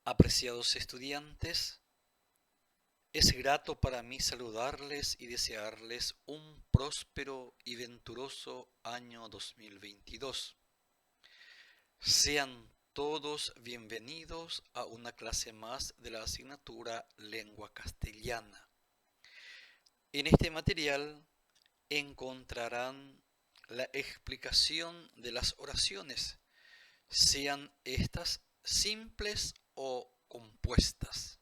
Apreciados estudiantes, es grato para mí saludarles y desearles un próspero y venturoso año 2022. Sean todos bienvenidos a una clase más de la asignatura Lengua Castellana. En este material encontrarán la explicación de las oraciones, sean estas simples o compuestas.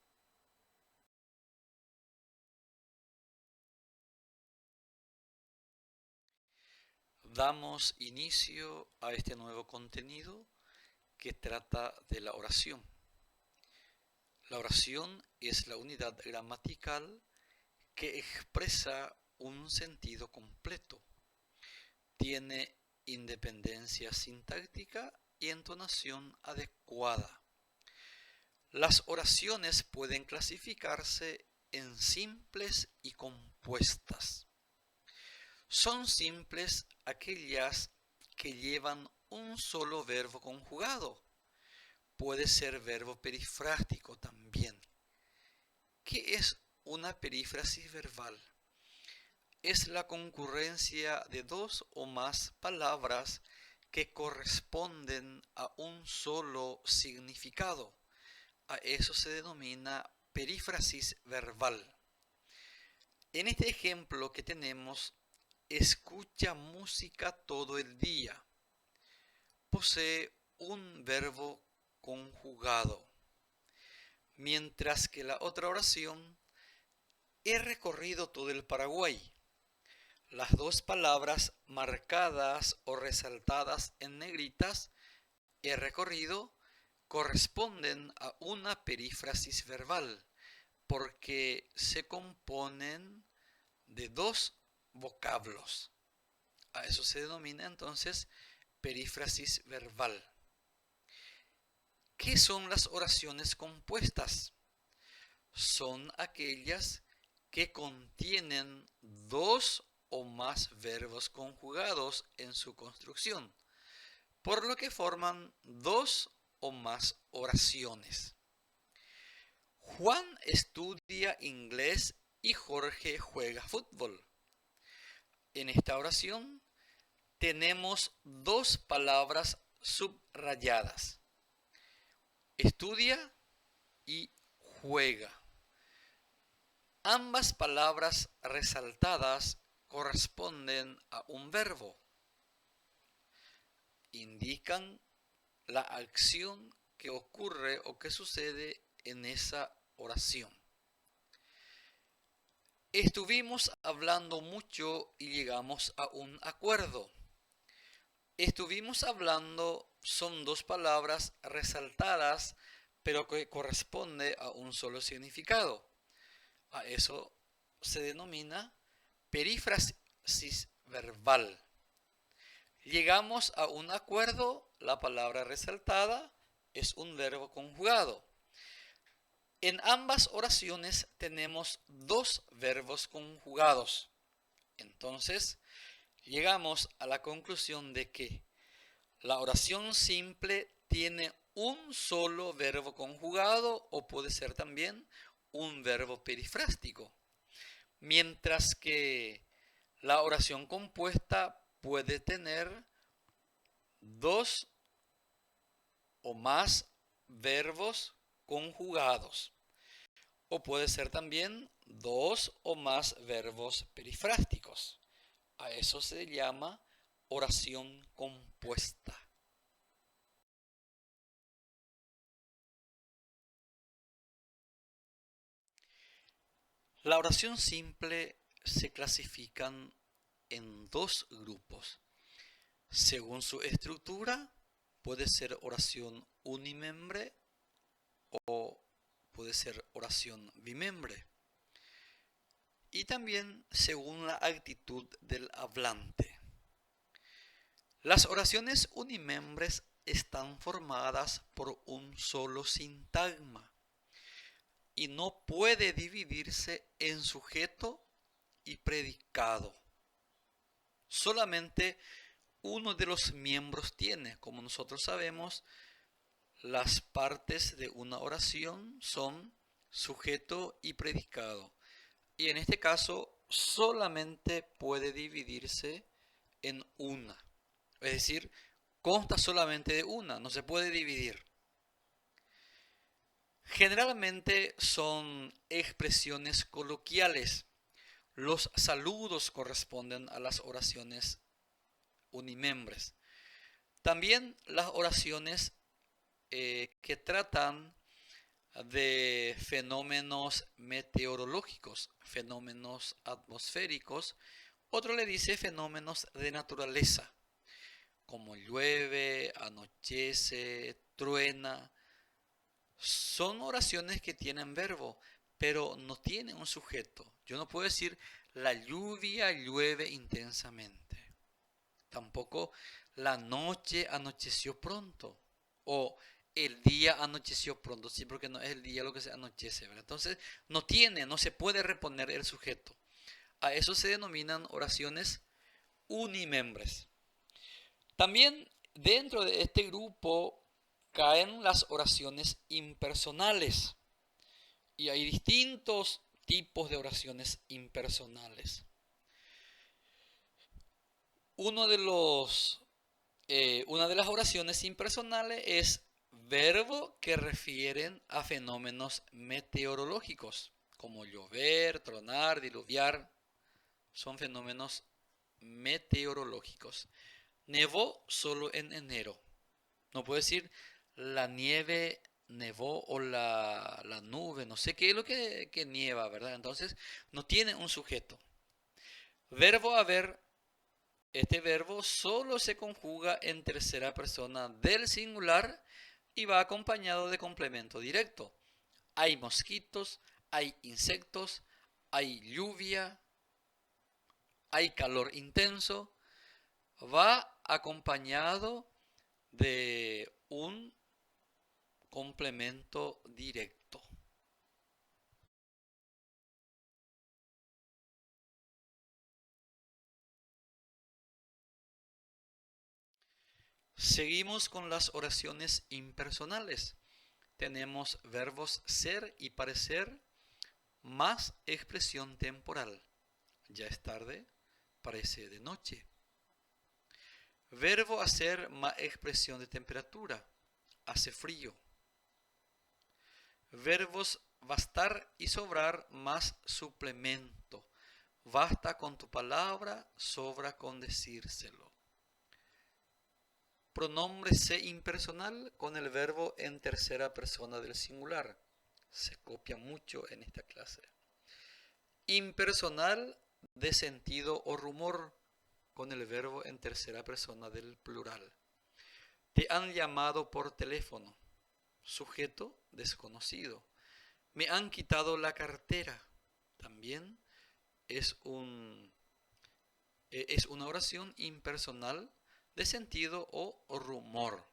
Damos inicio a este nuevo contenido que trata de la oración. La oración es la unidad gramatical que expresa un sentido completo. Tiene independencia sintáctica y entonación adecuada. Las oraciones pueden clasificarse en simples y compuestas. Son simples aquellas que llevan un solo verbo conjugado. Puede ser verbo perifrástico también. ¿Qué es una perífrasis verbal? Es la concurrencia de dos o más palabras que corresponden a un solo significado. A eso se denomina perífrasis verbal. En este ejemplo que tenemos, escucha música todo el día. Posee un verbo conjugado. Mientras que la otra oración, he recorrido todo el Paraguay. Las dos palabras marcadas o resaltadas en negritas, he recorrido, corresponden a una perífrasis verbal porque se componen de dos vocablos. A eso se denomina entonces perífrasis verbal. ¿Qué son las oraciones compuestas? Son aquellas que contienen dos o más verbos conjugados en su construcción, por lo que forman dos o más oraciones. Juan estudia inglés y Jorge juega fútbol. En esta oración tenemos dos palabras subrayadas: estudia y juega. Ambas palabras resaltadas corresponden a un verbo. Indican la acción que ocurre o que sucede en esa oración. Estuvimos hablando mucho y llegamos a un acuerdo. Estuvimos hablando son dos palabras resaltadas, pero que corresponde a un solo significado. A eso se denomina perífrasis verbal. Llegamos a un acuerdo, la palabra resaltada es un verbo conjugado. En ambas oraciones tenemos dos verbos conjugados. Entonces, llegamos a la conclusión de que la oración simple tiene un solo verbo conjugado o puede ser también un verbo perifrástico, mientras que la oración compuesta puede tener dos o más verbos conjugados o puede ser también dos o más verbos perifrásticos. A eso se llama oración compuesta. La oración simple se clasifican en dos grupos. Según su estructura, puede ser oración unimembre o puede ser oración bimembre. Y también según la actitud del hablante. Las oraciones unimembres están formadas por un solo sintagma y no puede dividirse en sujeto y predicado. Solamente uno de los miembros tiene, como nosotros sabemos, las partes de una oración son sujeto y predicado. Y en este caso solamente puede dividirse en una. Es decir, consta solamente de una, no se puede dividir. Generalmente son expresiones coloquiales. Los saludos corresponden a las oraciones unimembres. También las oraciones que tratan de fenómenos meteorológicos, fenómenos atmosféricos. Otro le dice fenómenos de naturaleza, como llueve, anochece, truena. Son oraciones que tienen verbo, pero no tienen un sujeto. Yo no puedo decir la lluvia llueve intensamente. Tampoco la noche anocheció pronto. O el día anocheció pronto. Sí, porque no es el día lo que se anochece, ¿verdad? Entonces, no se puede reponer el sujeto. A eso se denominan oraciones unimembres. También dentro de este grupo caen las oraciones impersonales. Y hay distintos tipos de oraciones impersonales. Uno de los una de las oraciones impersonales es verbos que refieren a fenómenos meteorológicos, como llover, tronar, diluviar. Son fenómenos meteorológicos. Nevó solo en enero. No puedo decir la nieve nevó o la nube, no sé qué es lo que nieva, ¿verdad? Entonces no tiene un sujeto. Verbo haber. Este verbo solo se conjuga en tercera persona del singular y va acompañado de complemento directo. Hay mosquitos, hay insectos, hay lluvia, hay calor intenso. Va acompañado de un complemento directo. Seguimos con las oraciones impersonales. Tenemos verbos ser y parecer más expresión temporal. Ya es tarde, parece de noche. Verbo hacer más expresión de temperatura. Hace frío. Verbos bastar y sobrar más suplemento. Basta con tu palabra, sobra con decírselo. Pronombre se impersonal con el verbo en tercera persona del singular. Se copia mucho en esta clase. Impersonal de sentido o rumor con el verbo en tercera persona del plural. Te han llamado por teléfono. Sujeto desconocido. Me han quitado la cartera. También es es una oración impersonal de sentido o rumor.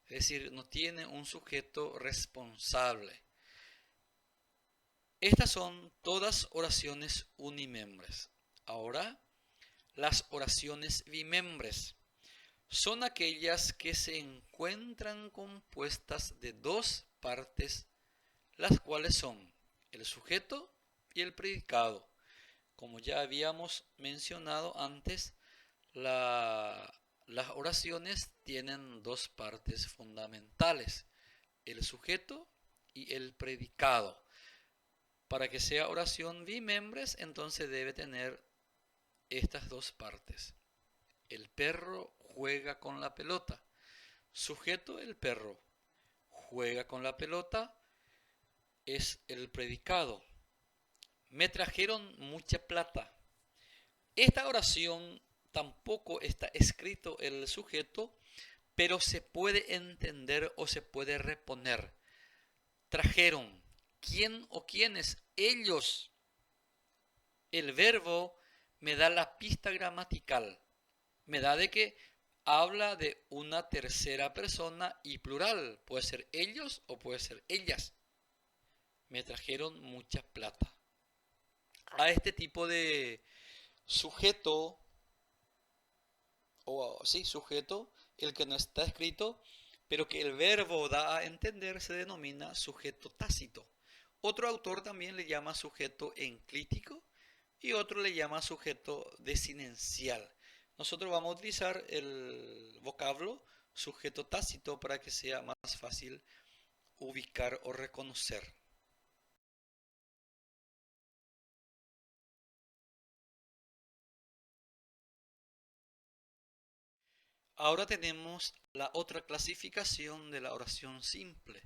Es decir, no tiene un sujeto responsable. Estas son todas oraciones unimembres. Ahora, las oraciones bimembres son aquellas que se encuentran compuestas de dos partes, las cuales son el sujeto y el predicado. Como ya habíamos mencionado antes, las oraciones tienen dos partes fundamentales, el sujeto y el predicado. Para que sea oración bimembres, entonces debe tener estas dos partes. El perro juega con la pelota. Sujeto, el perro. Juega con la pelota es el predicado. Me trajeron mucha plata. Esta oración tampoco está escrito el sujeto, pero se puede entender o se puede reponer. Trajeron. ¿Quién o quiénes? Ellos. El verbo me da la pista gramatical. Me da de que habla de una tercera persona y plural. Puede ser ellos o puede ser ellas. Me trajeron mucha plata. A este tipo de sujeto, o sí, sujeto, el que no está escrito, pero que el verbo da a entender se denomina sujeto tácito. Otro autor también le llama sujeto enclítico y otro le llama sujeto desinencial. Nosotros vamos a utilizar el vocablo sujeto tácito para que sea más fácil ubicar o reconocer. Ahora tenemos la otra clasificación de la oración simple,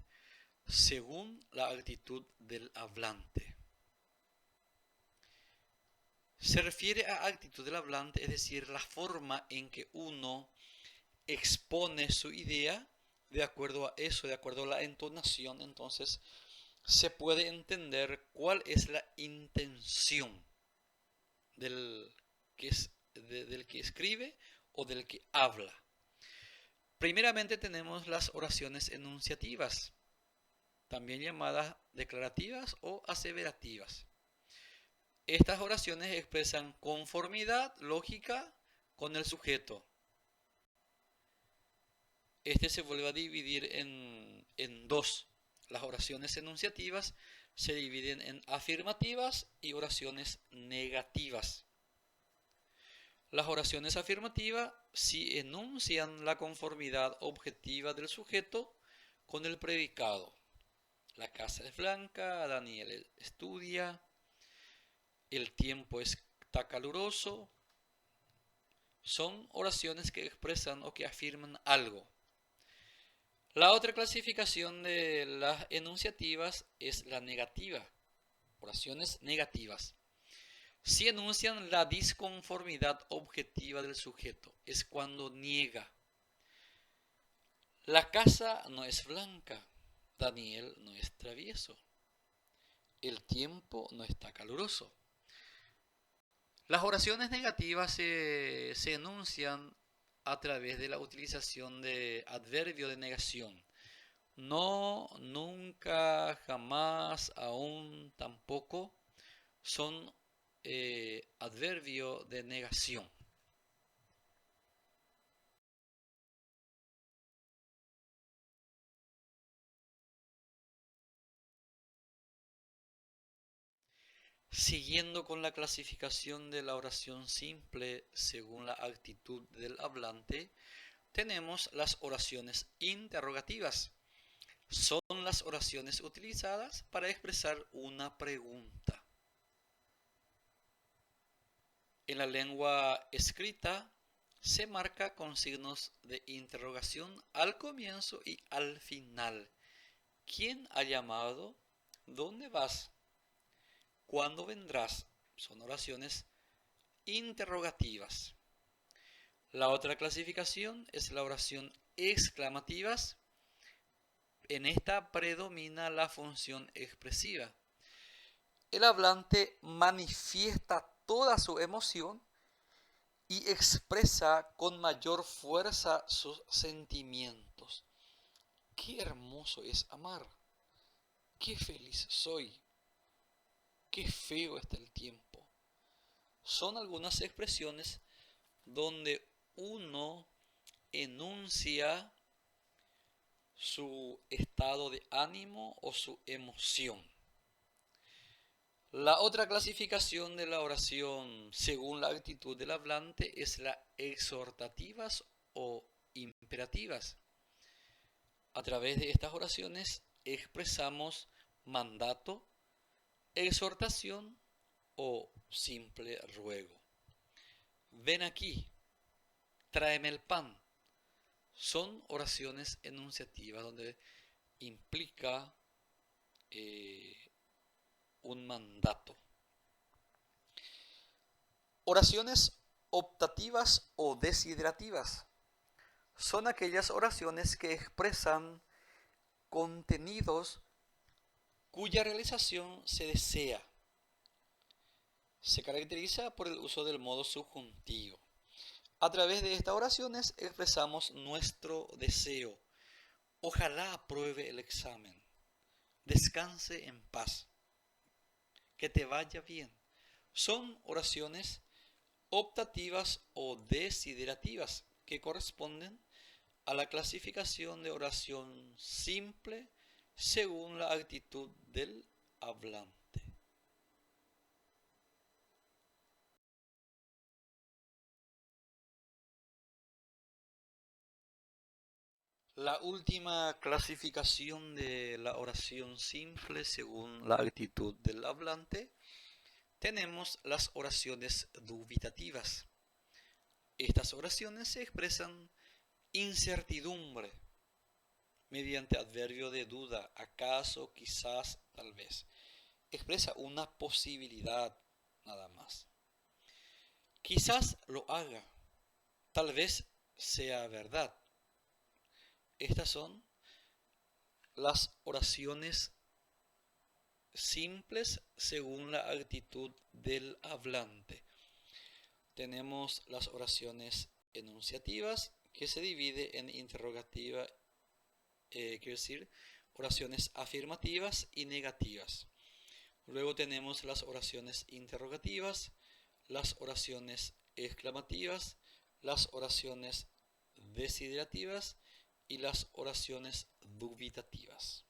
según la actitud del hablante. Se refiere a actitud del hablante, es decir, la forma en que uno expone su idea de acuerdo a eso, de acuerdo a la entonación. Entonces se puede entender cuál es la intención del del que escribe o del que habla. Primeramente tenemos las oraciones enunciativas, también llamadas declarativas o aseverativas. Estas oraciones expresan conformidad lógica con el sujeto. Este se vuelve a dividir en dos. Las oraciones enunciativas se dividen en afirmativas y oraciones negativas. Las oraciones afirmativas sí enuncian la conformidad objetiva del sujeto con el predicado. La casa es blanca, Daniel estudia, el tiempo está caluroso. Son oraciones que expresan o que afirman algo. La otra clasificación de las enunciativas es la negativa, oraciones negativas. Si enuncian la disconformidad objetiva del sujeto, es cuando niega. La casa no es blanca, Daniel no es travieso, el tiempo no está caluroso. Las oraciones negativas se enuncian a través de la utilización de adverbio de negación. No, nunca, jamás, aún, tampoco son adverbio de negación. Siguiendo con la clasificación de la oración simple según la actitud del hablante, tenemos las oraciones interrogativas. Son las oraciones utilizadas para expresar una pregunta. En la lengua escrita se marca con signos de interrogación al comienzo y al final. ¿Quién ha llamado? ¿Dónde vas? ¿Cuándo vendrás? Son oraciones interrogativas. La otra clasificación es la oración exclamativas. En esta predomina la función expresiva. El hablante manifiesta toda su emoción y expresa con mayor fuerza sus sentimientos. Qué hermoso es amar. Qué feliz soy. Qué feo está el tiempo. Son algunas expresiones donde uno enuncia su estado de ánimo o su emoción. La otra clasificación de la oración según la actitud del hablante es la exhortativas o imperativas. A través de estas oraciones expresamos mandato, exhortación o simple ruego. Ven aquí, tráeme el pan. Son oraciones enunciativas donde implica un mandato. Oraciones optativas o desiderativas son aquellas oraciones que expresan contenidos cuya realización se desea. Se caracteriza por el uso del modo subjuntivo. A través de estas oraciones expresamos nuestro deseo. Ojalá apruebe el examen. Descanse en paz. Que te vaya bien. Son oraciones optativas o desiderativas que corresponden a la clasificación de oración simple según la actitud del hablante. La última clasificación de la oración simple según la actitud del hablante, tenemos las oraciones dubitativas. Estas oraciones se expresan incertidumbre mediante adverbio de duda, acaso, quizás, tal vez. Expresa una posibilidad nada más. Quizás lo haga, tal vez sea verdad. Estas son las oraciones simples según la actitud del hablante. Tenemos las oraciones enunciativas, que se divide en interrogativa, quiero decir, oraciones afirmativas y negativas. Luego tenemos las oraciones interrogativas, las oraciones exclamativas, las oraciones desiderativas y las oraciones dubitativas.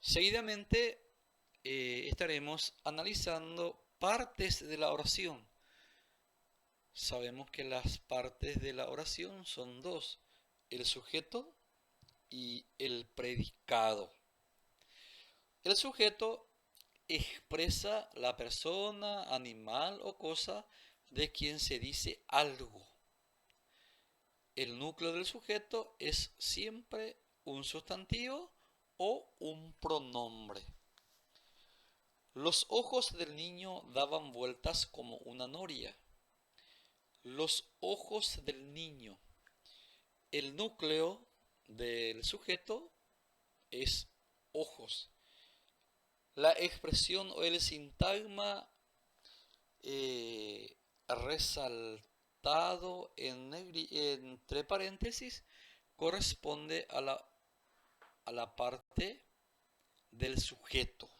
Seguidamente estaremos analizando partes de la oración. Sabemos que las partes de la oración son dos: el sujeto y el predicado. El sujeto expresa la persona, animal o cosa de quien se dice algo. El núcleo del sujeto es siempre un sustantivo o un pronombre. Los ojos del niño daban vueltas como una noria. Los ojos del niño. El núcleo del sujeto es ojos. La expresión o el sintagma resaltado entre paréntesis corresponde a la parte del sujeto.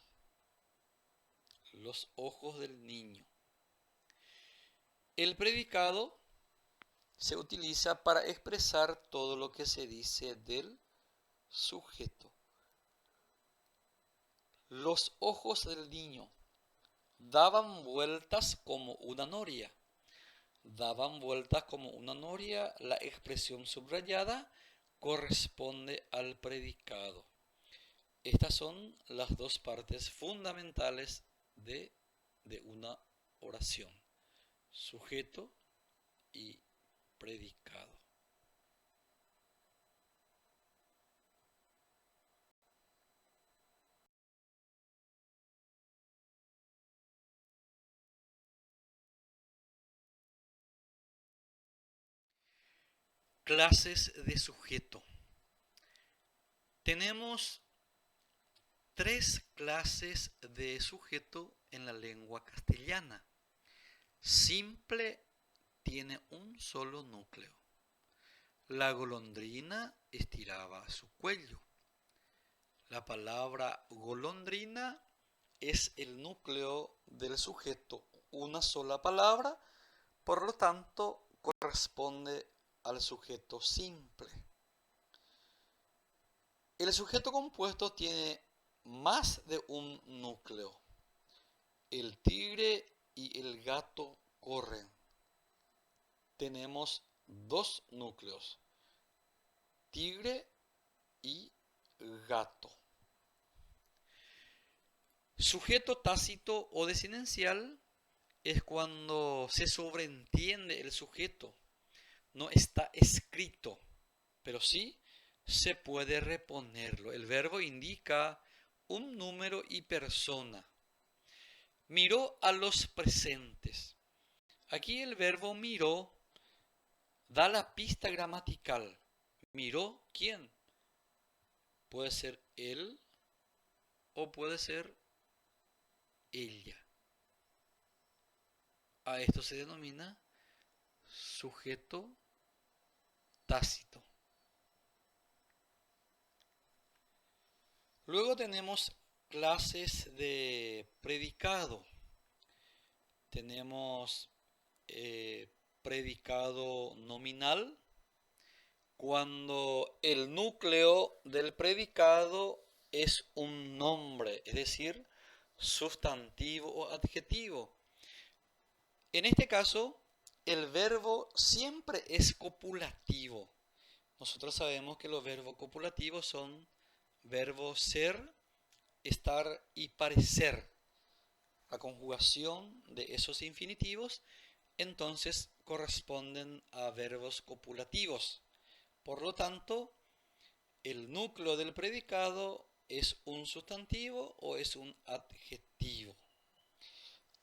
Los ojos del niño. El predicado se utiliza para expresar todo lo que se dice del sujeto. Los ojos del niño daban vueltas como una noria. Daban vueltas como una noria, la expresión subrayada corresponde al predicado. Estas son las dos partes fundamentales de una oración: sujeto y predicado. Clases de sujeto. Tenemos tres clases de sujeto en la lengua castellana. Simple tiene un solo núcleo. La golondrina estiraba su cuello. La palabra golondrina es el núcleo del sujeto, una sola palabra, por lo tanto corresponde al sujeto simple. El sujeto compuesto tiene más de un núcleo. El tigre y el gato corren. Tenemos dos núcleos: tigre y gato. Sujeto tácito o desinencial es cuando se sobreentiende el sujeto. No está escrito, pero sí se puede reponerlo. El verbo indica un número y persona. Miró a los presentes. Aquí el verbo miró da la pista gramatical. ¿Miró quién? Puede ser él o puede ser ella. A esto se denomina sujeto tácito. Luego tenemos clases de predicado. Tenemos predicado nominal, cuando el núcleo del predicado es un nombre, es decir, sustantivo o adjetivo. En este caso, el verbo siempre es copulativo. Nosotros sabemos que los verbos copulativos son verbos ser, estar y parecer. La conjugación de esos infinitivos entonces corresponden a verbos copulativos. Por lo tanto, el núcleo del predicado es un sustantivo o es un adjetivo.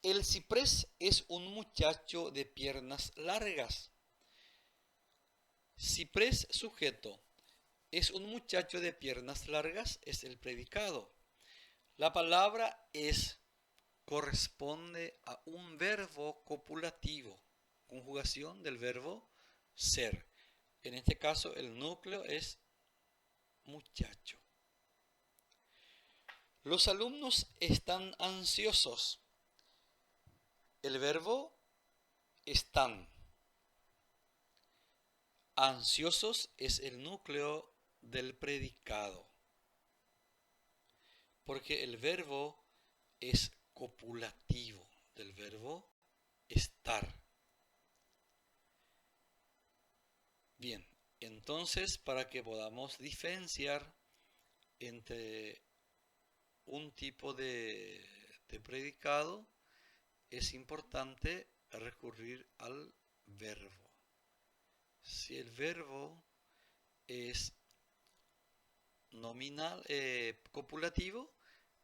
El ciprés es un muchacho de piernas largas. Ciprés sujeto es un muchacho de piernas largas es el predicado. La palabra es corresponde a un verbo copulativo, conjugación del verbo ser. En este caso el núcleo es muchacho. Los alumnos están ansiosos. El verbo están. Ansiosos es el núcleo del predicado, porque el verbo es copulativo del verbo estar. Bien, entonces para que podamos diferenciar entre un tipo de predicado, es importante recurrir al verbo. Si el verbo es nominal, copulativo,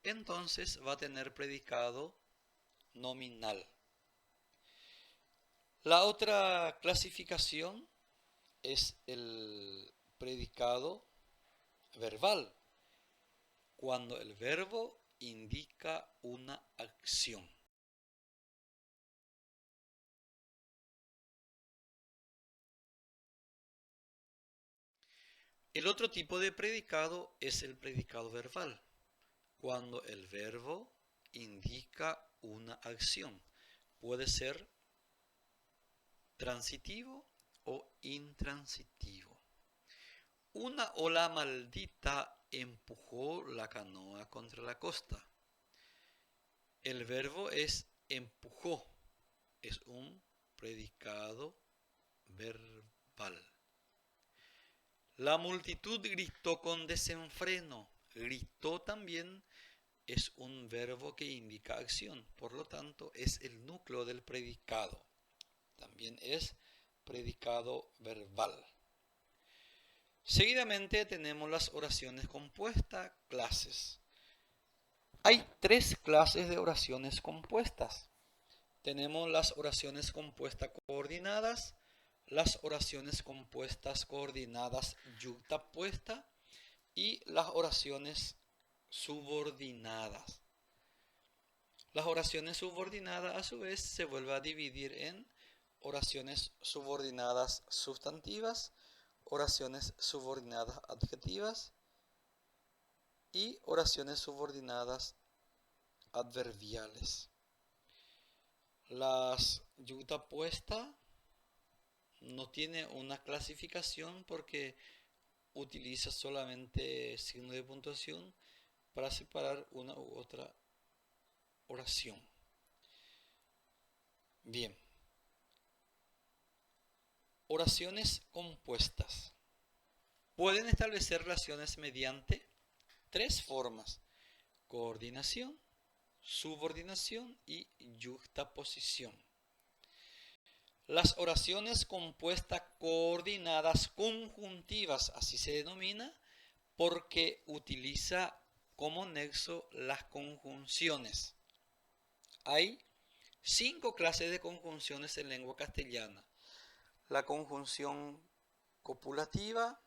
entonces va a tener predicado nominal. La otra clasificación es el predicado verbal, cuando el verbo indica una acción. El otro tipo de predicado es el predicado verbal, cuando el verbo indica una acción. Puede ser transitivo o intransitivo. Una ola maldita empujó la canoa contra la costa. El verbo es empujó, es un predicado verbal. La multitud gritó con desenfreno. Gritó también es un verbo que indica acción, por lo tanto es el núcleo del predicado. También es predicado verbal. Seguidamente tenemos las oraciones compuestas, clases. Hay 3 clases de oraciones compuestas. Tenemos las oraciones compuestas coordinadas, las oraciones compuestas coordinadas yuxtapuestas y las oraciones subordinadas. Las oraciones subordinadas a su vez se vuelven a dividir en oraciones subordinadas sustantivas, oraciones subordinadas adjetivas y oraciones subordinadas adverbiales. Las yuxtapuestas no tiene una clasificación porque utiliza solamente signo de puntuación para separar una u otra oración. Bien. Oraciones compuestas. Pueden establecer relaciones mediante 3 formas: coordinación, subordinación y yuxtaposición. Las oraciones compuestas coordinadas conjuntivas, así se denomina, porque utiliza como nexo las conjunciones. Hay 5 clases de conjunciones en lengua castellana: la conjunción copulativa,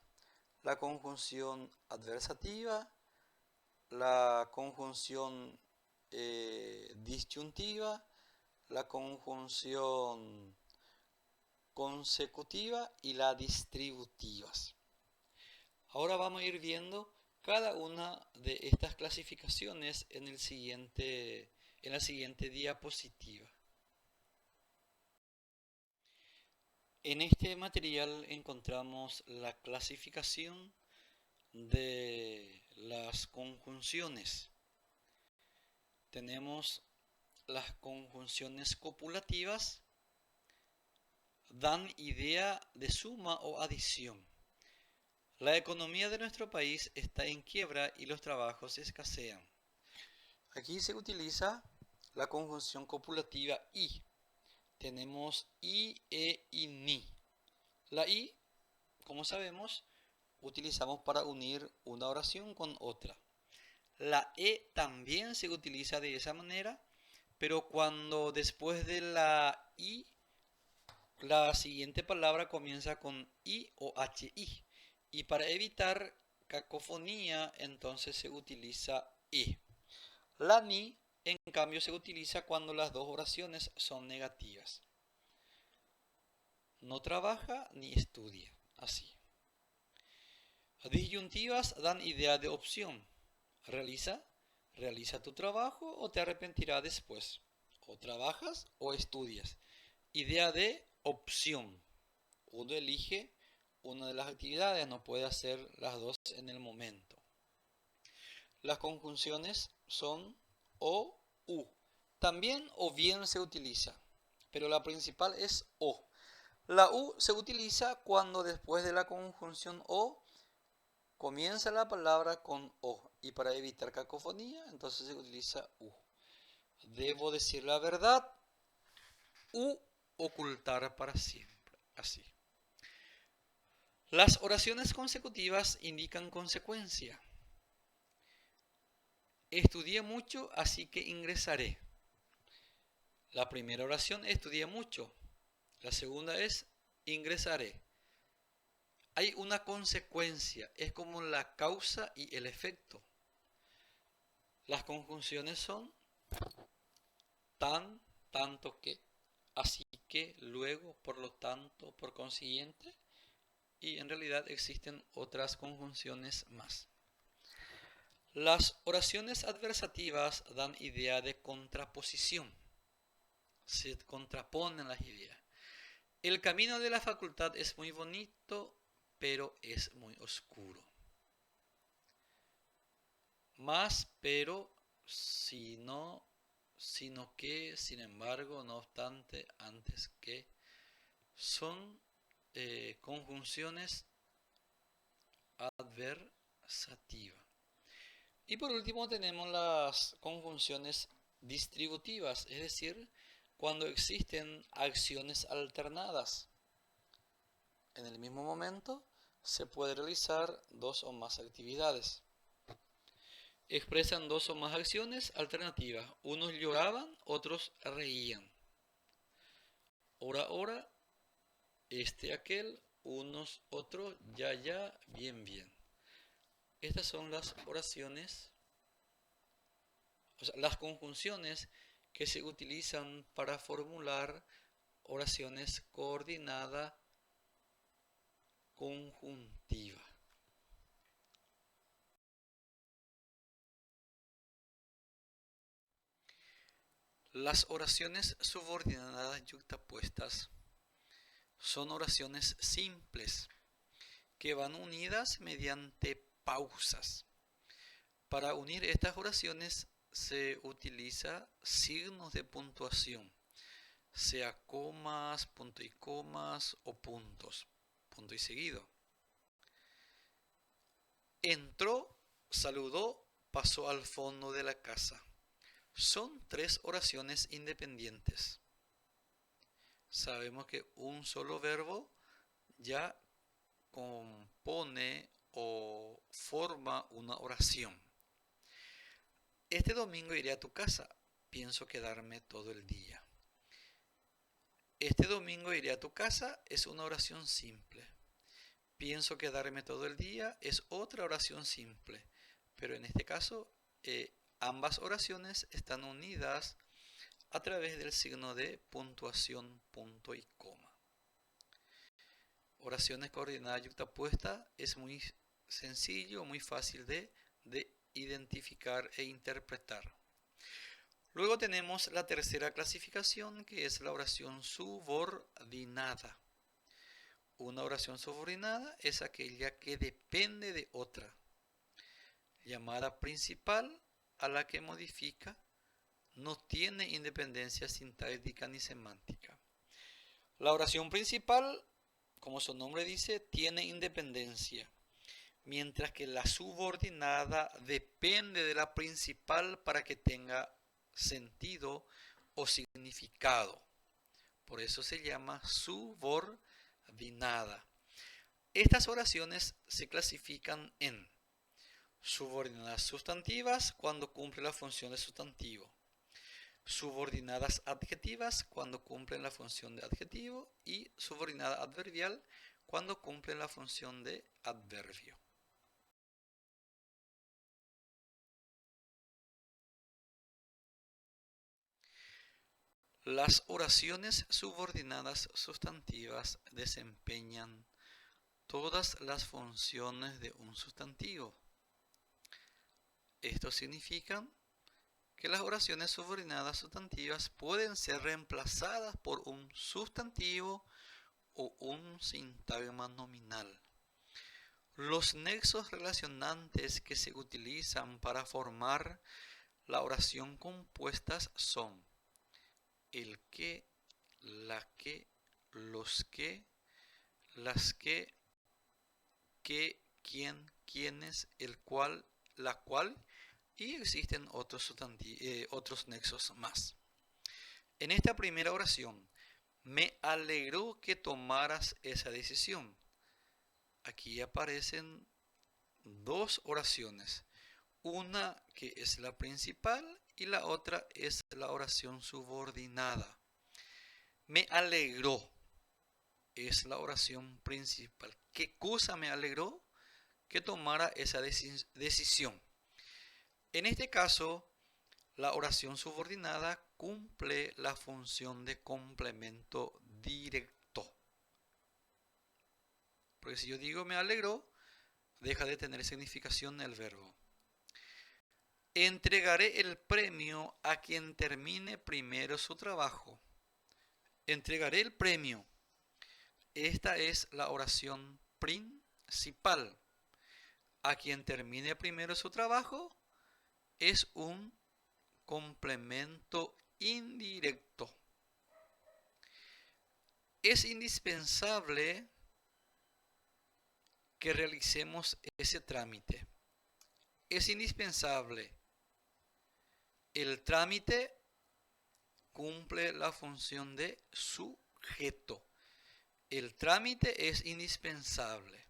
la conjunción adversativa, la conjunción disyuntiva, la conjunción consecutiva y la distributivas. Ahora vamos a ir viendo cada una de estas clasificaciones en la siguiente diapositiva. En este material encontramos la clasificación de las conjunciones. Tenemos las conjunciones copulativas, dan idea de suma o adición. La economía de nuestro país está en quiebra y los trabajos escasean. Aquí se utiliza la conjunción copulativa y. Tenemos i, e y ni. La i, como sabemos, utilizamos para unir una oración con otra. La e también se utiliza de esa manera, pero cuando después de la i, la siguiente palabra comienza con i o hi. Y para evitar cacofonía, entonces se utiliza e. La ni, en cambio, se utiliza cuando las dos oraciones son negativas. No trabaja ni estudia. Así. Disyuntivas dan idea de opción. Realiza tu trabajo o te arrepentirás después. O trabajas o estudias. Idea de opción. Uno elige una de las actividades, no puede hacer las dos en el momento. Las conjunciones son o, u. También o bien se utiliza, pero la principal es o. La u se utiliza cuando después de la conjunción o comienza la palabra con o. Y para evitar cacofonía, entonces se utiliza u. Debo decir la verdad, u ocultar para siempre. Así. Las oraciones consecutivas indican consecuencia. Estudié mucho, así que ingresaré. La primera oración, estudié mucho. La segunda es, ingresaré. Hay una consecuencia, es como la causa y el efecto. Las conjunciones son tan, tanto que, así que, luego, por lo tanto, por consiguiente, y en realidad existen otras conjunciones más. Las oraciones adversativas dan idea de contraposición. Se contraponen las ideas. El camino de la facultad es muy bonito, pero es muy oscuro. Más, pero, sino que, sin embargo, no obstante, antes que, son conjunciones adversativas. Y por último tenemos las conjunciones distributivas, es decir, cuando existen acciones alternadas. En el mismo momento se puede realizar dos o más actividades. Expresan dos o más acciones alternativas. Unos lloraban, otros reían. Ora, ora, aquel, unos, otros, ya, ya, bien, bien. Estas son las oraciones, o sea, las conjunciones que se utilizan para formular oraciones coordinada conjuntiva. Las oraciones subordinadas yuxtapuestas son oraciones simples que van unidas mediante pausas. Para unir estas oraciones se utiliza signos de puntuación, sea comas, punto y comas o puntos, punto y seguido. Entró, saludó, pasó al fondo de la casa. Son tres oraciones independientes. Sabemos que un solo verbo ya compone o forma una oración. Este domingo iré a tu casa. Pienso quedarme todo el día. Este domingo iré a tu casa es una oración simple. Pienso quedarme todo el día es otra oración simple. Pero en este caso, ambas oraciones están unidas a través del signo de puntuación, punto y coma. Oraciones coordinadas yuxtapuestas es muy sencillo, muy fácil de identificar e interpretar. Luego tenemos la tercera clasificación, que es la oración subordinada. Una oración subordinada es aquella que depende de otra, llamada principal, a la que modifica, no tiene independencia sintáctica ni semántica. La oración principal, como su nombre dice, tiene independencia, mientras que la subordinada depende de la principal para que tenga sentido o significado. Por eso se llama subordinada. Estas oraciones se clasifican en subordinadas sustantivas cuando cumple la función de sustantivo, subordinadas adjetivas cuando cumplen la función de adjetivo y subordinada adverbial cuando cumplen la función de adverbio. Las oraciones subordinadas sustantivas desempeñan todas las funciones de un sustantivo. Esto significa que las oraciones subordinadas sustantivas pueden ser reemplazadas por un sustantivo o un sintagma nominal. Los nexos relacionantes que se utilizan para formar la oración compuesta son el que, la que, los que, las que, quién, quiénes, el cual, la cual, y existen otros nexos más. En esta primera oración, me alegró que tomaras esa decisión. Aquí aparecen dos oraciones, una que es la principal y la otra es la oración subordinada. Me alegró es la oración principal. ¿Qué cosa me alegró? Que tomara esa decisión. En este caso, la oración subordinada cumple la función de complemento directo. Porque si yo digo me alegró, deja de tener significación el verbo. Entregaré el premio a quien termine primero su trabajo. Entregaré el premio. Esta es la oración principal. A quien termine primero su trabajo es un complemento indirecto. Es indispensable que realicemos ese trámite. Es indispensable. El trámite cumple la función de sujeto. El trámite es indispensable.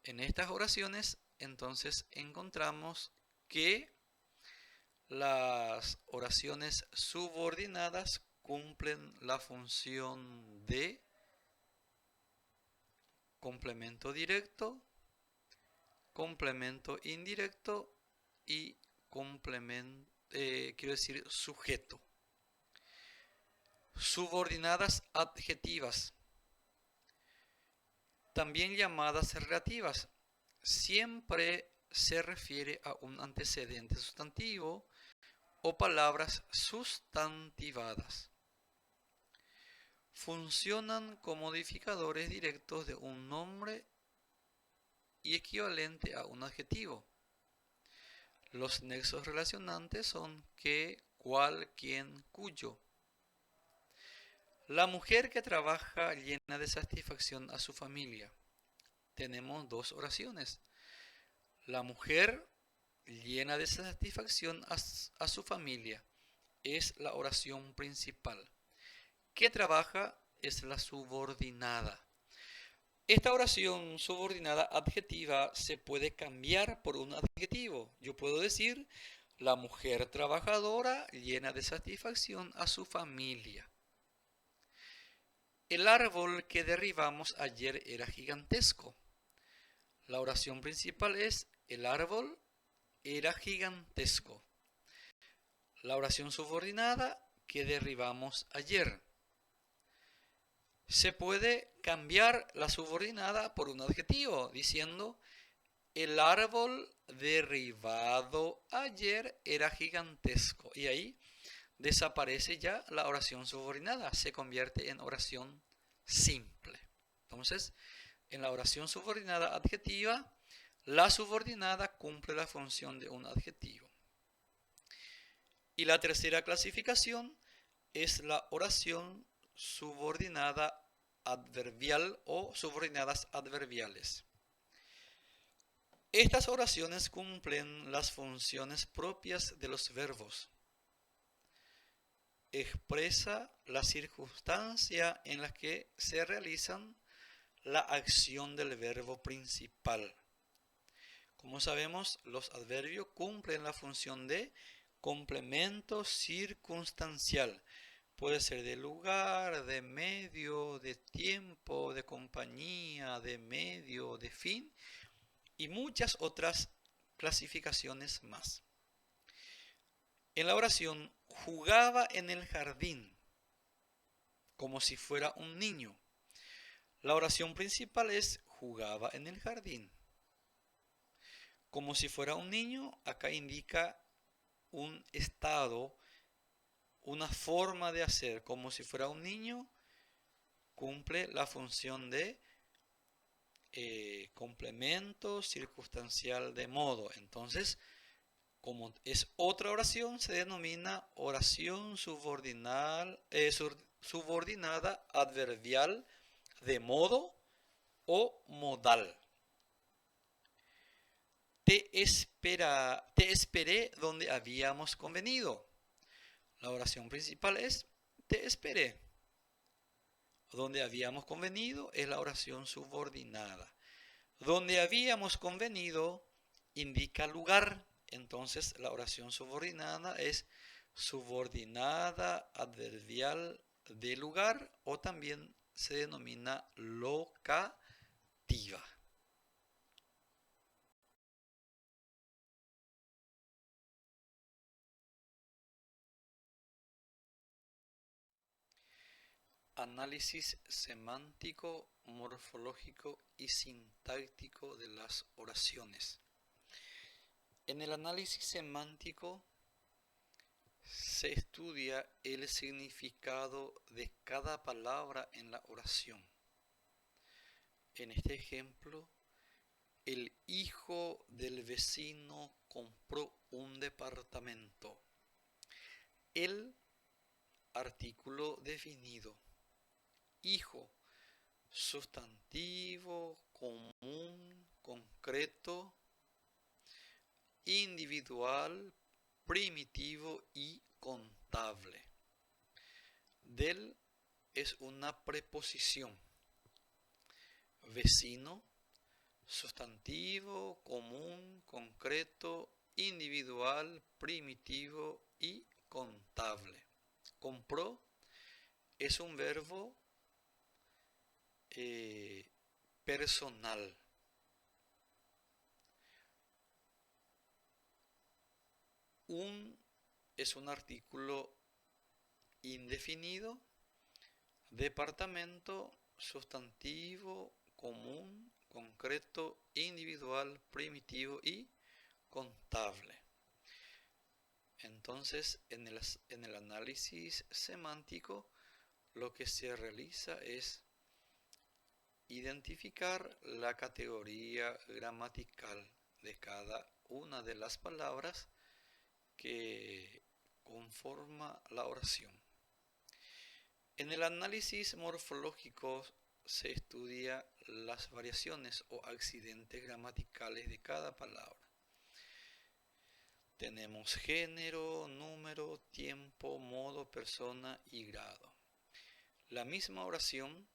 En estas oraciones, entonces, encontramos que las oraciones subordinadas cumplen la función de complemento directo, complemento indirecto y complemento, sujeto. Subordinadas adjetivas, también llamadas relativas, siempre se refiere a un antecedente sustantivo o palabras sustantivadas. Funcionan como modificadores directos de un nombre y equivalente a un adjetivo. Los nexos relacionantes son que, cual, quién, cuyo. La mujer que trabaja llena de satisfacción a su familia. Tenemos dos oraciones. La mujer llena de satisfacción a su familia es la oración principal. Que trabaja es la subordinada. Esta oración subordinada adjetiva se puede cambiar por un adjetivo. Yo puedo decir, la mujer trabajadora llena de satisfacción a su familia. El árbol que derribamos ayer era gigantesco. La oración principal es, el árbol era gigantesco. La oración subordinada, que derribamos ayer. Se puede cambiar la subordinada por un adjetivo, diciendo, el árbol derribado ayer era gigantesco. Y ahí desaparece ya la oración subordinada, se convierte en oración simple. Entonces, en la oración subordinada adjetiva, la subordinada cumple la función de un adjetivo. Y la tercera clasificación es la oración subordinada adverbial o subordinadas adverbiales. Estas oraciones cumplen las funciones propias de los verbos. Expresa la circunstancia en la que se realizan la acción del verbo principal. Como sabemos, los adverbios cumplen la función de complemento circunstancial. Puede ser de lugar, de medio, de tiempo, de compañía, de medio, de fin y muchas otras clasificaciones más. En la oración jugaba en el jardín como si fuera un niño. La oración principal es jugaba en el jardín. Como si fuera un niño, acá indica un estado, una forma de hacer. Como si fuera un niño, cumple la función de complemento circunstancial de modo. Entonces, como es otra oración, se denomina oración subordinada adverbial de modo o modal. Te esperé donde habíamos convenido. La oración principal es te esperé. Donde habíamos convenido es la oración subordinada. Donde habíamos convenido indica lugar. Entonces la oración subordinada es subordinada adverbial de lugar o también se denomina locativa. Análisis semántico, morfológico y sintáctico de las oraciones. En el análisis semántico se estudia el significado de cada palabra en la oración. En este ejemplo, el hijo del vecino compró un departamento. El artículo definido. Hijo, sustantivo, común, concreto, individual, primitivo y contable. Del es una preposición. Vecino, sustantivo, común, concreto, individual, primitivo y contable. Compró es un verbo personal. Es un artículo indefinido. Departamento, sustantivo, común, concreto, individual, primitivo y contable. Entonces, en el análisis semántico, lo que se realiza es identificar la categoría gramatical de cada una de las palabras que conforma la oración. En el análisis morfológico se estudia las variaciones o accidentes gramaticales de cada palabra. Tenemos género, número, tiempo, modo, persona y grado. La misma oración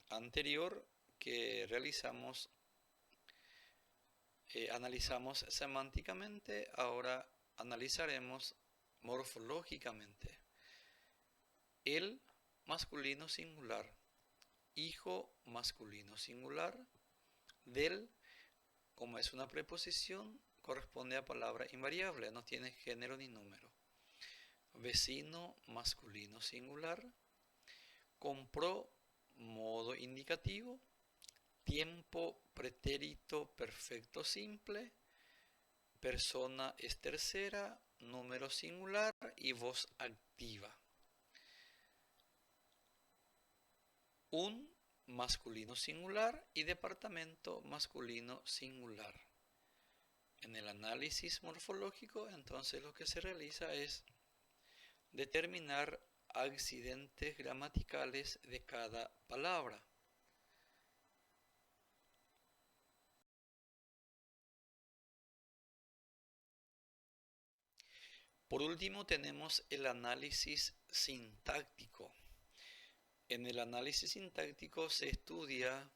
anterior que realizamos, analizamos semánticamente, ahora analizaremos morfológicamente. El masculino singular, hijo masculino singular, del, como es una preposición, corresponde a palabra invariable, no tiene género ni número. Vecino masculino singular, compró modo indicativo, tiempo pretérito perfecto simple, persona es tercera, número singular y voz activa. un masculino singular y departamento masculino singular. En el análisis morfológico, entonces lo que se realiza es determinar accidentes gramaticales de cada palabra. Por último, tenemos el análisis sintáctico. En el análisis sintáctico se estudia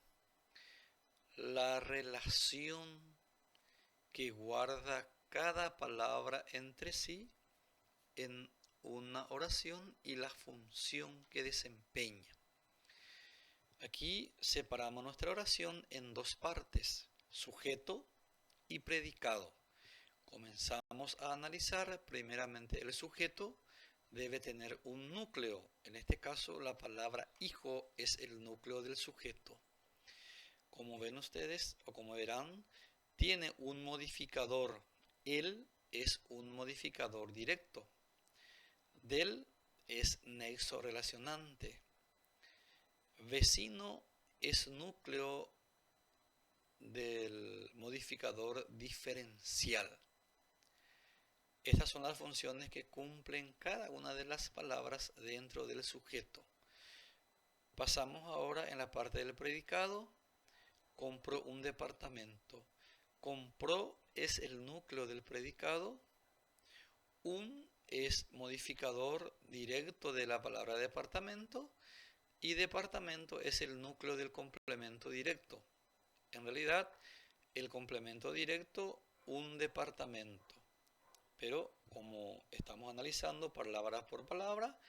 la relación que guarda cada palabra entre sí en una oración y la función que desempeña. Aquí separamos nuestra oración en dos partes, sujeto y predicado. Comenzamos a analizar primeramente el sujeto. Debe tener un núcleo. En este caso, la palabra hijo es el núcleo del sujeto. Como ven ustedes, o como verán, tiene un modificador. Él es un modificador directo. Del es nexo relacionante. Vecino es núcleo del modificador diferencial. Estas son las funciones que cumplen cada una de las palabras dentro del sujeto. Pasamos ahora en la parte del predicado. Compró un departamento. Compró es el núcleo del predicado. Un es modificador directo de la palabra departamento. Y departamento es el núcleo del complemento directo. En realidad, el complemento directo, un departamento. Pero como estamos analizando palabra por palabra,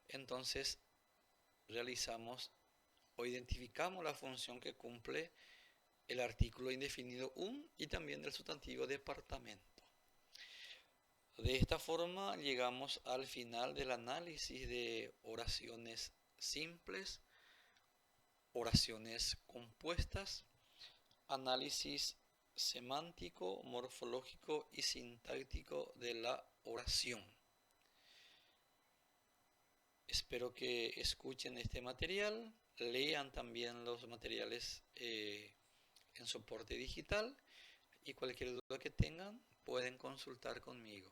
entonces realizamos o identificamos la función que cumple el artículo indefinido un y también el sustantivo departamento. De esta forma llegamos al final del análisis de oraciones simples, oraciones compuestas, análisis semántico, morfológico y sintáctico de la oración. Espero que escuchen este material, lean también los materiales en soporte digital y cualquier duda que tengan pueden consultar conmigo.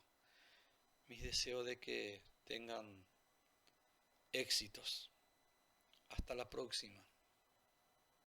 Mis deseos de que tengan éxitos. Hasta la próxima.